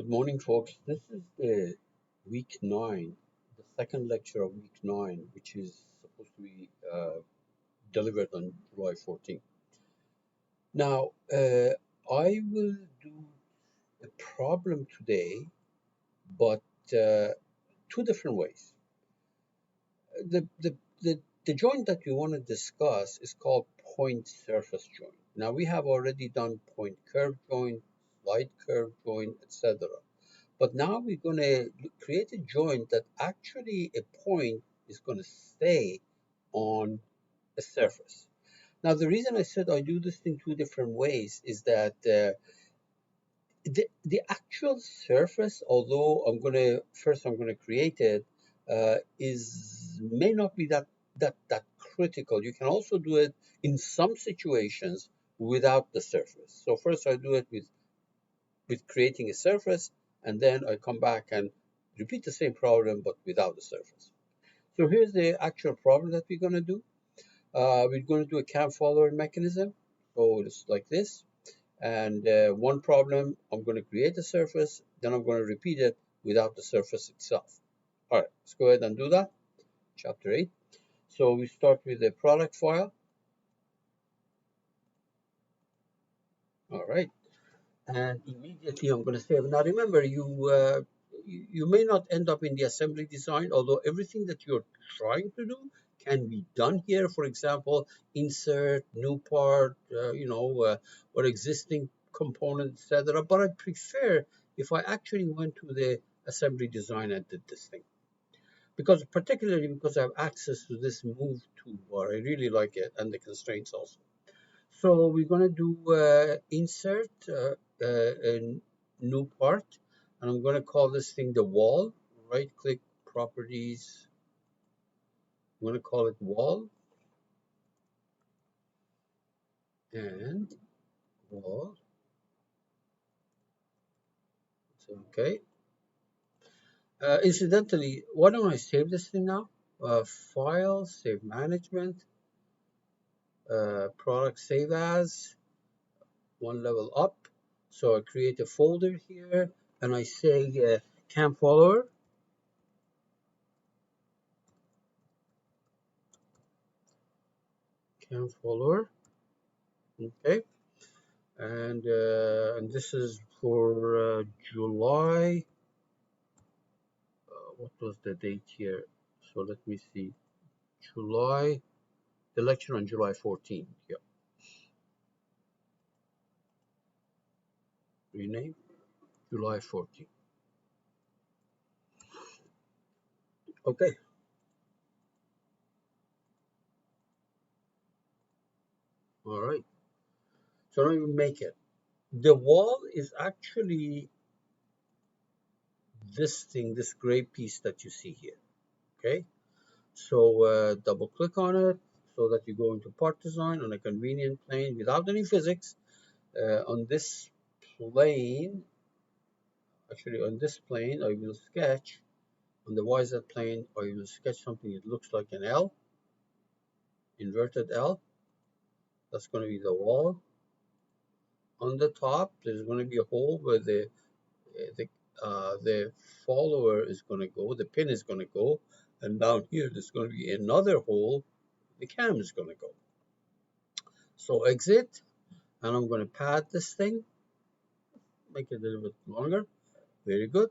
Good morning, folks. This is the week 9, the second lecture of week 9, which is supposed to be delivered on July 14th. Now, I will do a problem today, but two different ways. The, the, the joint that we want to discuss is called point surface joint. Now, we have already done point curve joint, slide curve joint, etc. But now we're going to create a joint that actually a point is going to stay on a surface. Now, the reason I said I do this in two different ways is that the actual surface, although I'm going to create it, is may not be that critical. You can also do it in some situations without the surface. So first I do it with creating a surface, and then I come back and repeat the same problem but without the surface. So here's the actual problem that we're going to do. We're going to do a cam follower mechanism. So it's like this. And one problem, I'm going to create a surface, then I'm going to repeat it without the surface itself. All right, let's go ahead and do that. Chapter 8. So we start with the product file. All right. And immediately I'm going to save. Now remember, you may not end up in the assembly design, although everything that you're trying to do can be done here. For example, insert new part, or existing component, etc. But I prefer if I actually went to the assembly design and did this thing, particularly because I have access to this move toolbar. I really like it, and the constraints also. So we're going to do insert a new part, and I'm going to call this thing the wall. Right click properties. I'm going to call it wall and wall. So, okay. Incidentally, why don't I save this thing now? File, save management, product save as, one level up. So I create a folder here, and I say cam follower. Cam follower. Okay. And this is for July. What was the date here? So let me see. July, the lecture on July 14th. Yeah. Rename July 14th. Okay. All right. So now you make it. The wall is actually this thing, this gray piece that you see here. Okay. So double click on it so that you go into part design on a convenient plane without any physics. On this plane, actually on this plane, I will sketch, on the YZ plane, I will sketch something that looks like an L, inverted L. That's going to be the wall. On the top, there's going to be a hole where the follower is going to go, the pin is going to go, and down here, there's going to be another hole, the cam is going to go. So exit, and I'm going to pad this thing, make it a little bit longer. Very good.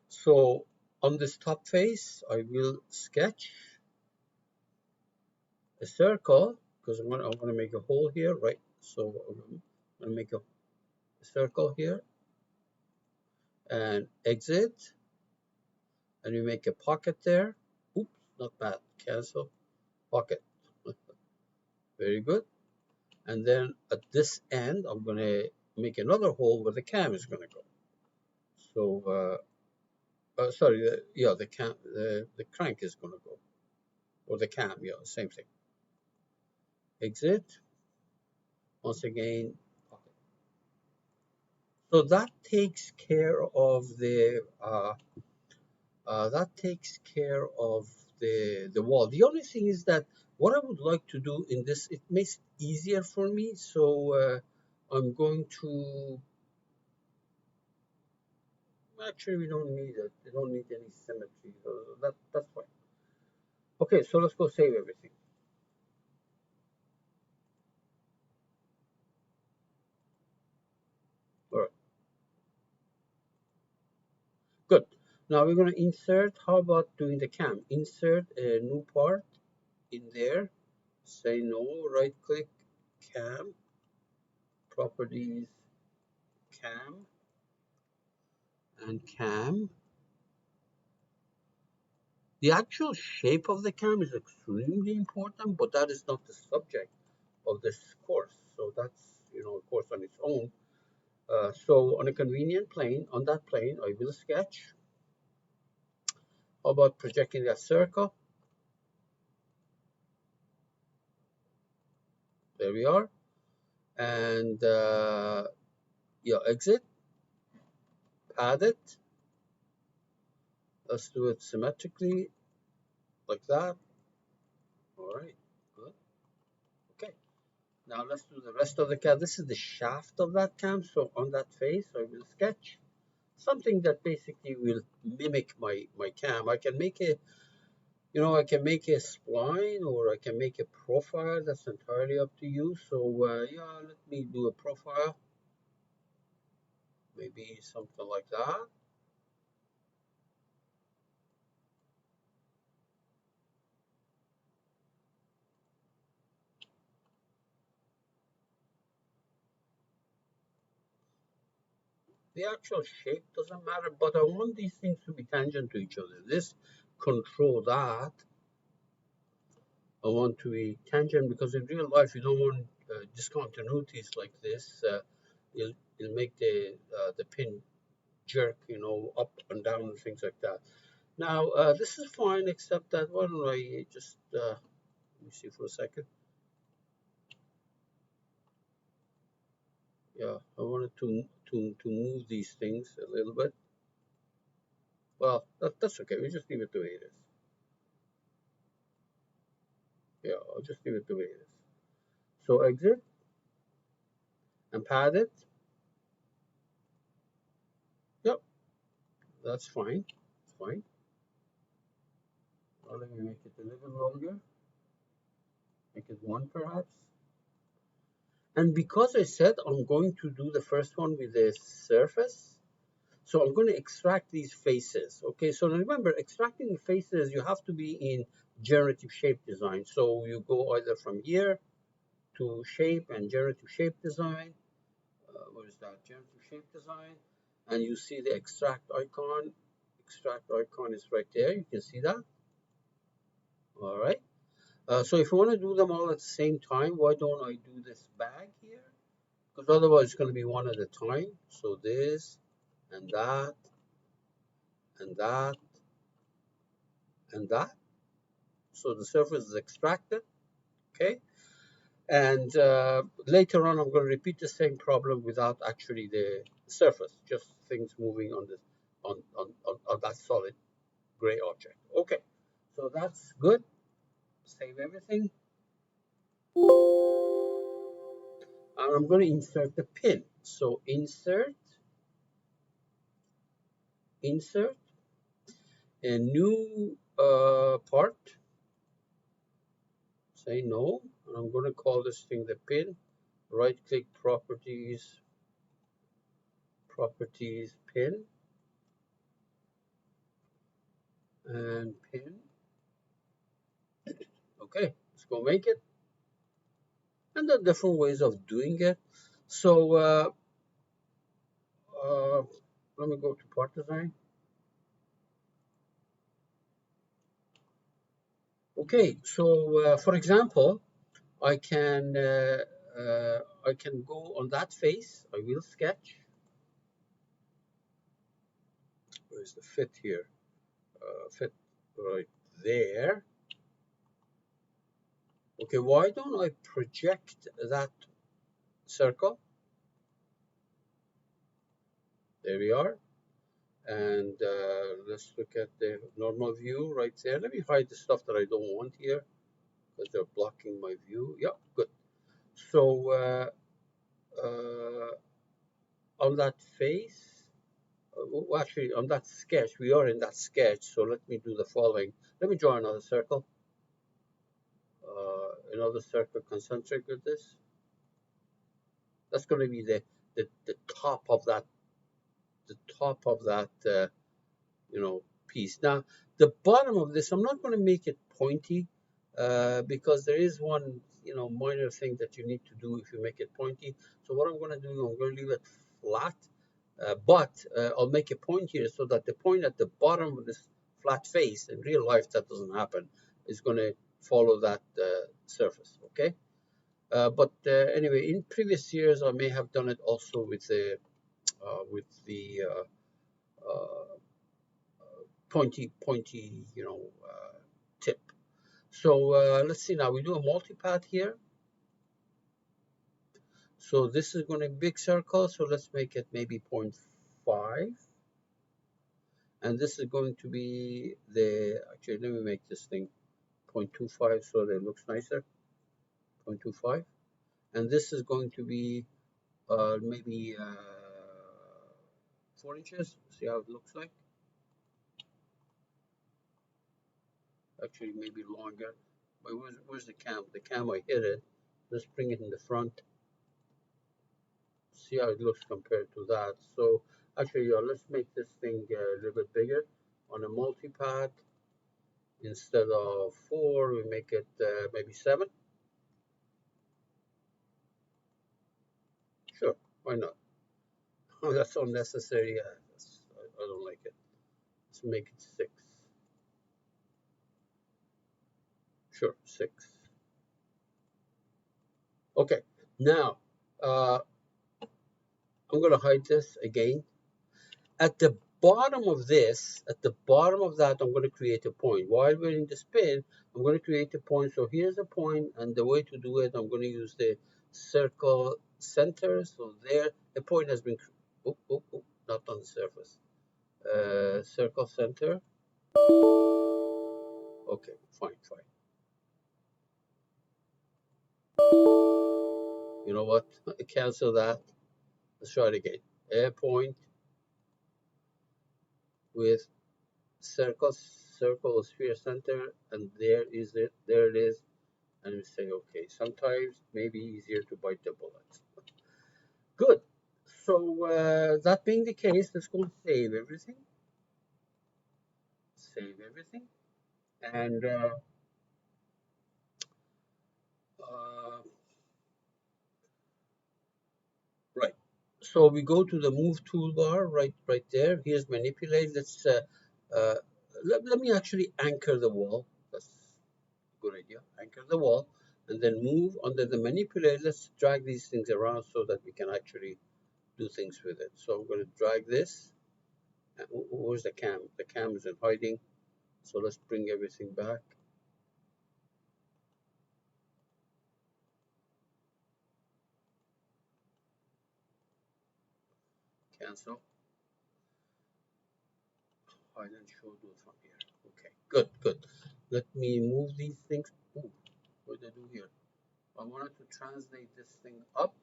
So on this top face, I will sketch a circle because I want to make a hole here, right? So I'm going to make a circle here and exit, and you make a pocket there. Oops, not bad. Cancel pocket. Very good. And then at this end, I'm going to make another hole where the cam is going to go. So, sorry, the crank is going to go, or the cam, yeah, same thing. Exit. Once again, pocket. So that takes care of the wall. The only thing is that what I would like to do in this, it makes it easier for me. So I'm going to Actually, we don't need it. We don't need any symmetry. That's fine. Okay, so let's go save everything. All right, good. Now we're going to insert. How about doing the cam? Insert a new part in there. Say no. Right click, cam, properties, cam, and cam. The actual shape of the cam is extremely important, but that is not the subject of this course. So that's, a course on its own. So on a convenient plane, on that plane, I will sketch. How about projecting that circle? There we are. And exit, pad it. Let's do it symmetrically, like that. All right, good. Okay. Now let's do the rest of the cam. This is the shaft of that cam. So on that face, I will sketch something that basically will mimic my cam. I can make a I can make a spline or I can make a profile. That's entirely up to you. So yeah, let me do a profile. Maybe something like that. The actual shape doesn't matter, but I want these things to be tangent to each other. This control that. I want to be tangent because in real life you don't want discontinuities like this. It'll make the pin jerk, up and down and things like that. Now this is fine, except that why don't I just let me see for a second. Yeah, I wanted to move these things a little bit. Well, that's okay. We just leave it the way it is. Yeah, I'll just leave it the way it is. So exit and pad it. Yep, that's fine. It's fine. Well, let me make it a little longer. Make it one perhaps. And because I said I'm going to do the first one with the surface, so I'm going to extract these faces. Okay, so remember, extracting faces, you have to be in generative shape design. So you go either from here to shape and generative shape design. What is that? Generative shape design. And you see the extract icon. Extract icon is right there. You can see that. All right. So if you want to do them all at the same time, why don't I do this bag here? Because otherwise it's going to be one at a time. So this and that and that and that. So the surface is extracted, okay? And later on, I'm going to repeat the same problem without actually the surface, just things moving on this on that solid gray object. Okay, so that's good. Save everything. And I'm going to insert the pin. So insert a new part. Say no. And I'm going to call this thing the pin. Right click properties, pin, and pin. Okay, let's go make it. And there are different ways of doing it. So let me go to part design. Okay, so for example, I can go on that face. I will sketch. Where's the fit here? Fit right there. Okay, why don't I project that circle? There we are. And let's look at the normal view right there. Let me hide the stuff that I don't want here because they're blocking my view. Yeah, good. So on that face, well, actually, on that sketch, we are in that sketch, so let me do the following. Let me draw another circle concentric with this. That's going to be the top of that piece. Now, the bottom of this, I'm not going to make it pointy because there is one, minor thing that you need to do if you make it pointy. So what I'm going to do, I'm going to leave it flat, but I'll make a point here so that the point at the bottom of this flat face, in real life that doesn't happen, is going to follow that surface, okay? But anyway, in previous years, I may have done it also with the pointy, tip. So let's see now. We do a multipath here. So this is going to be a big circle. So let's make it maybe 0.5. And this is going to be actually, let me make this thing 0.25 so that it looks nicer. 0.25. And this is going to be maybe 4 inches. See how it looks like? Actually, maybe longer. But where's the cam? The cam, I hit it. Let's bring it in the front. See how it looks compared to that. So actually, let's make this thing a little bit bigger. On a multi-pad, instead of 4, we make it maybe 7. Sure, why not? Oh, that's unnecessary. I don't like it. Let's make it 6. Sure, 6. Okay, now I'm going to hide this again. At the bottom of that, I'm going to create a point. While we're in the spin, I'm going to create a point. So here's a point, and the way to do it, I'm going to use the circle center. So there, a point has been, not on the surface. Circle center. Okay, fine. You know what? Cancel that. Let's try it again. A point with circle sphere center, and there it is. And we say, okay, sometimes maybe easier to bite the bullet. Good. So that being the case, let's go and save everything. Save everything. And right. So we go to the move toolbar right there. Here's manipulate. Uh, let me actually anchor the wall. That's a good idea. Anchor the wall and then move under the manipulate. Let's drag these things around so that we can actually do things with it. So I'm going to drag this. Where's the cam? The cam is in hiding. So let's bring everything back. Cancel. Hide and show do from here. Okay, good. Let me move these things. Ooh, what did I do here? I wanted to translate this thing up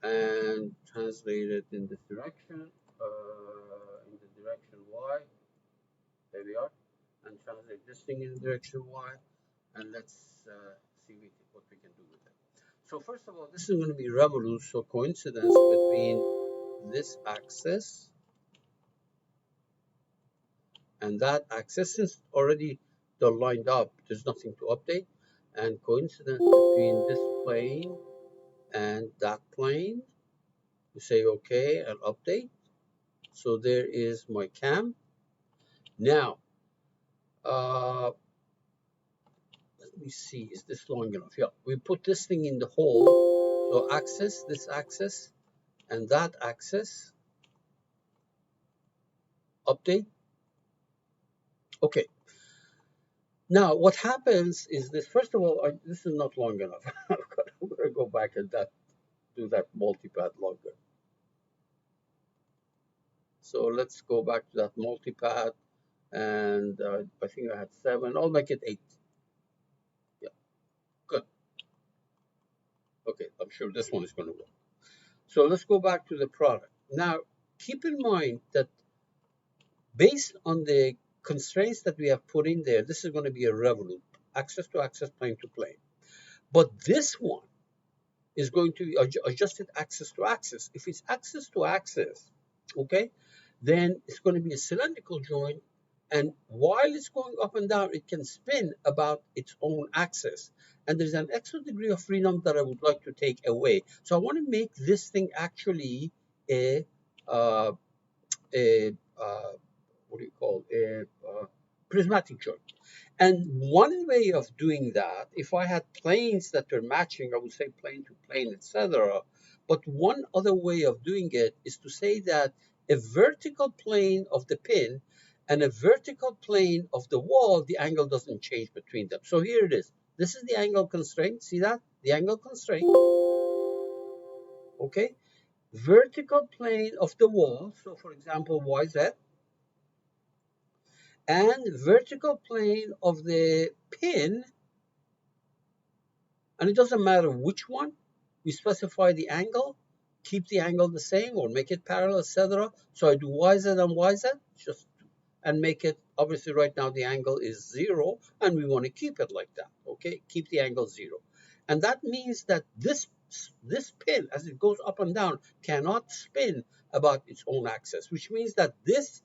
and translate it in this direction, in the direction Y. There we are. And translate this thing in the direction Y. And let's see what we can do with it. So first of all, this is going to be revolute, so coincidence between this axis and that axis is already they're lined up. There's nothing to update. And coincidence between this plane and that plane. You say okay and update. So there is my cam. Now, let me see, is this long enough? Yeah, we put this thing in the hole. So axis, this axis, and that axis. Update. Okay. Now, what happens is this. First of all, this is not long enough. I'm going to go back and do that multipath longer. So let's go back to that multipath, and I think I had 7. I'll make it 8. Yeah, good. Okay, I'm sure this one is going to work. So let's go back to the product. Now, keep in mind that based on the constraints that we have put in there, this is going to be a revolute, axis to axis, plane to plane. But this one is going to be adjusted axis to axis. If it's axis to axis, okay, then it's going to be a cylindrical joint. And while it's going up and down, it can spin about its own axis. And there's an extra degree of freedom that I would like to take away. So I want to make this thing actually a, uh, a what do you call, prismatic joint. And one way of doing that, if I had planes that were matching, I would say plane to plane, etc. But one other way of doing it is to say that a vertical plane of the pin and a vertical plane of the wall, the angle doesn't change between them. So here it is. This is the angle constraint. See that? The angle constraint. Okay. Vertical plane of the wall. So for example, YZ. And vertical plane of the pin. And it doesn't matter which one. We specify the angle, keep the angle the same or make it parallel, etc. So I do YZ and YZ, just and make it, obviously right now the angle is 0 and we want to keep it like that, okay? Keep the angle 0. And that means that this pin, as it goes up and down, cannot spin about its own axis, which means that this,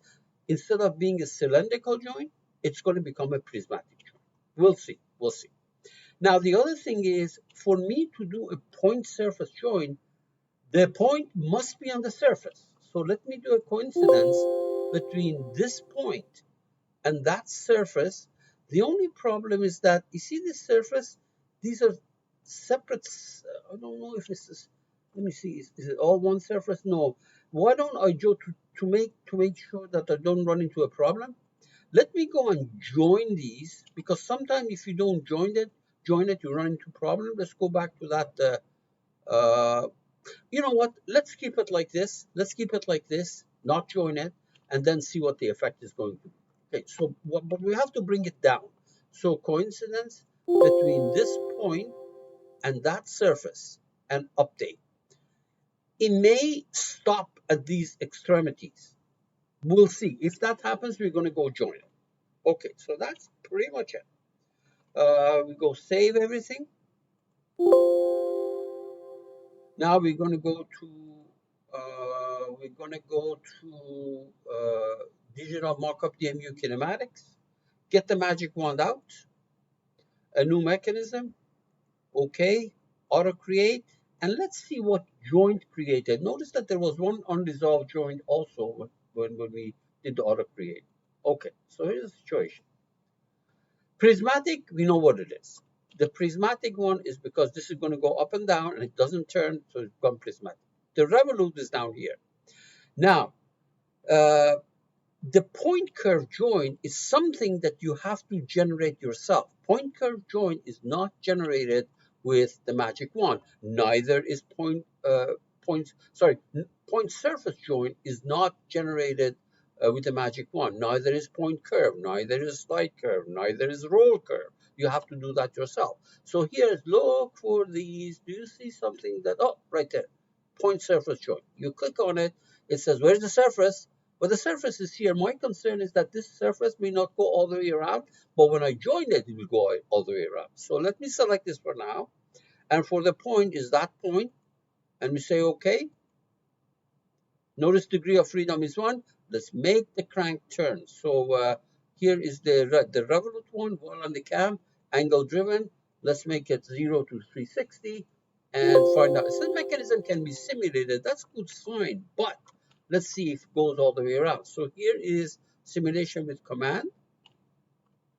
instead of being a cylindrical joint, it's going to become a prismatic joint. We'll see, we'll see. Now, the other thing is, for me to do a point surface joint, the point must be on the surface. So let me do a coincidence between this point and that surface. The only problem is that, you see this surface? These are separate, I don't know if this is, let me see, is it all one surface? No. Why don't I go to make sure that I don't run into a problem? Let me go and join these, because sometimes if you don't join it, you run into problems. Let's go back to that. You know what? Let's keep it like this. Let's keep it like this, not join it, and then see what the effect is going to be. Okay, so but we have to bring it down. So coincidence between this point and that surface and update. It may stop at these extremities. We'll see. If that happens, we're going to go join it. Okay, so that's pretty much it. We go save everything. Now we're gonna go to digital markup DMU kinematics, get the magic wand out, a new mechanism, okay, auto create, and let's see what joint created. Notice that there was one unresolved joint also when we did the auto create. Okay, so here's the situation. Prismatic, we know what it is. The prismatic one is because this is going to go up and down and it doesn't turn, so it's become prismatic. The revolute is down here. Now, uh, the point curve joint is something that you have to generate yourself. Point curve joint is not generated with the magic wand. Neither is point surface joint is not generated with the magic wand. Neither is point curve. Neither is slide curve. Neither is roll curve. You have to do that yourself. So here, look for these. Do you see something that? Oh, right there. Point surface joint. You click on it. It says, where's the surface? Well, the surface is here. My concern is that this surface may not go all the way around, but when I join it, it will go all the way around. So let me select this for now. And for the point is that point, and we say OK. Notice degree of freedom is 1. Let's make the crank turn. So here is the revolute one, wall on the cam, angle driven. Let's make it 0 to 360 and find out. So the mechanism can be simulated. That's good sign, but let's see if it goes all the way around. So here is simulation with command.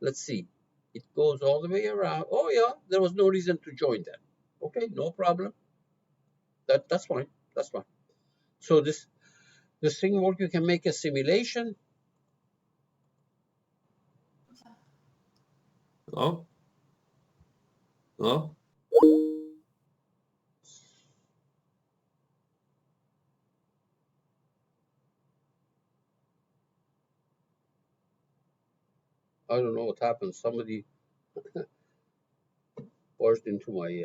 Let's see. It goes all the way around. Oh yeah, there was no reason to join that. Okay, no problem. That's fine. That's fine. So this thing work, you can make a simulation. Hello? Hello? I don't know what happened. Somebody barged into my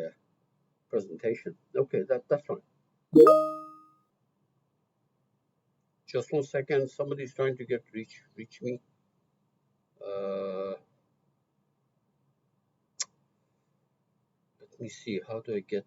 presentation. Okay, that's fine. Just 1 second. Somebody's trying to reach me. Let me see. How do I get